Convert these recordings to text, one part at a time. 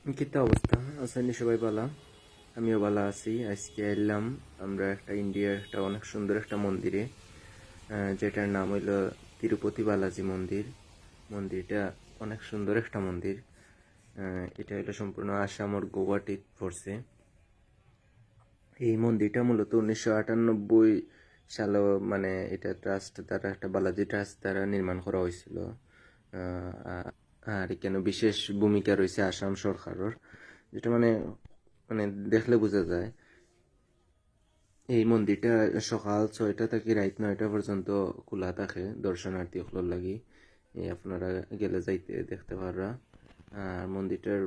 কিতা অবস্থা আছেন সবাই বালা? আমিও বালা আছি। আজকে এলাম আমরা একটা ইন্ডিয়ার একটা অনেক সুন্দর একটা মন্দিরে, যেটার নাম হইল তিরুপতি বালাজি মন্দির। মন্দিরটা অনেক সুন্দর একটা মন্দির। এটা হইলো সম্পূর্ণ আসামর গৌহাটিত পড়ছে। এই মন্দিরটা মূলত 1998 সালে মানে এটা ট্রাস্ট দ্বারা, একটা বালাজি ট্রাস্ট দ্বারা নির্মাণ করা হয়েছিল। আর এখানে বিশেষ ভূমিকা রয়েছে আসাম সরকারের, যেটা মানে মানে দেখলে বোঝা যায়। এই মন্দিরটা সকাল 6টা থেকে রাত 9টা পর্যন্ত খোলা থাকে দর্শনার্থী সকলের লাগি। আপনারা গেলে যাইতে দেখতে পাররা। আর মন্দিরটার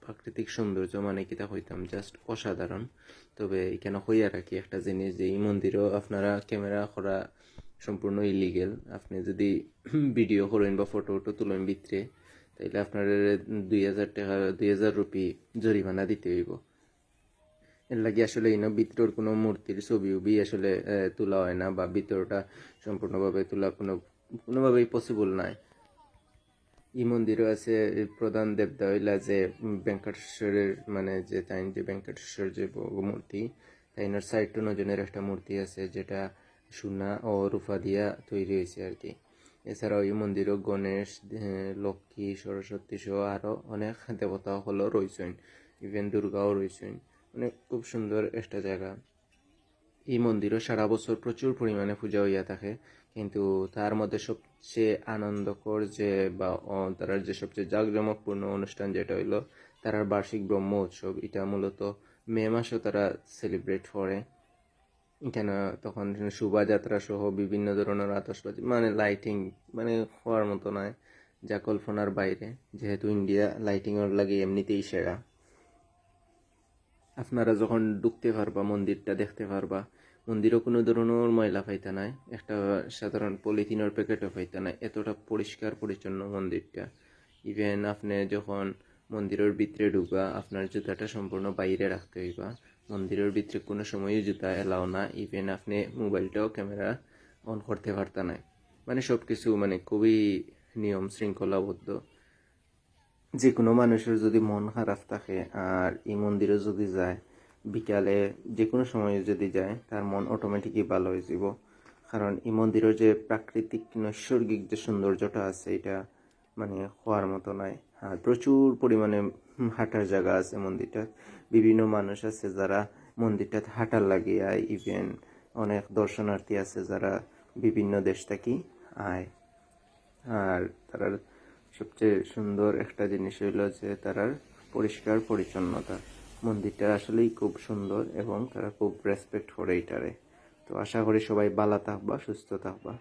প্রাকৃতিক সৌন্দর্য মানে কিতা হইতাম জাস্ট অসাধারণ। তবে এখানে হইয়া রাখি একটা জিনিস, যে এই মন্দিরও আপনারা ক্যামেরা করা সম্পূর্ণ ইলিগেল। আপনি যদি ভিডিও করেন বা ফটো তুলেন ভিতরে, তাইলে আপনার 2000 টাকা, 2000 রুপি জরিমানা দিতে হইব। এর লাগে আসলে ইনো ভিতরের কোনো মূর্তির ছবি উবি আসলে তোলা হয় না, বা ভিতরটা সম্পূর্ণভাবে তোলা কোনোভাবেই পসিবল নাই। এই মন্দিরও আছে প্রধান দেবতা হইলা যে ভেঙ্কটেশ্বরের, মানে যে তাই যে ভেঙ্কটেশ্বর যে মূর্তি, তাইনার 54 জনের একটা মূর্তি আছে, যেটা সোনা ও রূপা দিয়া তৈরি হয়েছে আর কি। এছাড়াও এই মন্দিরও গণেশ, লক্ষ্মী, সরস্বতী সহ আরও অনেক দেবতা হলো রয়েছেন, ইভেন দুর্গাও রয়েছেন। মানে খুব সুন্দর একটা জায়গা। এই মন্দিরও সারা বছর প্রচুর পরিমাণে পূজা হইয়া থাকে, কিন্তু তার মধ্যে সবচেয়ে আনন্দকর যে বা তার যে সবচেয়ে জাঁকজমকপূর্ণ অনুষ্ঠান যেটা হইল তার বার্ষিক ব্রহ্ম উৎসব। এটা মূলত মে মাসে তারা সেলিব্রেট করে। এখানে তখন শোভাযাত্রা সহ বিভিন্ন ধরনের আতশবাজি, মানে লাইটিং, মানে হওয়ার মতো নয়, যা কল্পনার বাইরে। যেহেতু ইন্ডিয়া লাইটিংয়ের লাগে এমনিতেই সেরা। আপনারা যখন ঢুকতে পারবা, মন্দিরটা দেখতে পারবা, মন্দিরও কোনো ধরনের ময়লা পাইতে নাই, একটা সাধারণ পলিথিনের প্যাকেটও পাইতে নাই, এতটা পরিষ্কার পরিচ্ছন্ন মন্দিরটা। ইভেন আপনি যখন মন্দিরের ভিতরে ঢুকবা, আপনার জুতাটা সম্পূর্ণ বাইরে রাখতে হইবা। মন্দিরের ভিতরে কোনো সময়ই জুতা এলাও না। ইভেন আপনি মোবাইলটাও ক্যামেরা অন করতে পারতা নাই। মানে সব কিছু মানে খুবই নিয়ম শৃঙ্খলাবদ্ধ। যে কোনো মানুষের যদি মন খারাপ থাকে আর এই মন্দিরে যদি যায়, বিকালে যে কোনো সময়ে যদি যায়, তার মন অটোমেটিকই ভালো হয়ে যাব। কারণ এই মন্দিরের যে প্রাকৃতিক নৈসর্গিক যে সৌন্দর্যটা আছে, এটা মানে হওয়ার মতো নয়। আর প্রচুর পরিমাণে হাঁটার জায়গা আছে মন্দিরটা। বিভিন্ন মানুষ আছে যারা মন্দিরটাতে হাঁটার লাগে আয়। ইভেন অনেক দর্শনার্থী আছে যারা বিভিন্ন দেশ থেকে আয়। আর তারা সবচেয়ে সুন্দর একটা জিনিস হইল যে তারার পরিষ্কার পরিচ্ছন্নতা। মন্দিরটা আসলেই খুব সুন্দর এবং তারা খুব রেসপেক্ট করে এটারে। তো আশা করি সবাই ভালো থাকবা, সুস্থ থাকবা।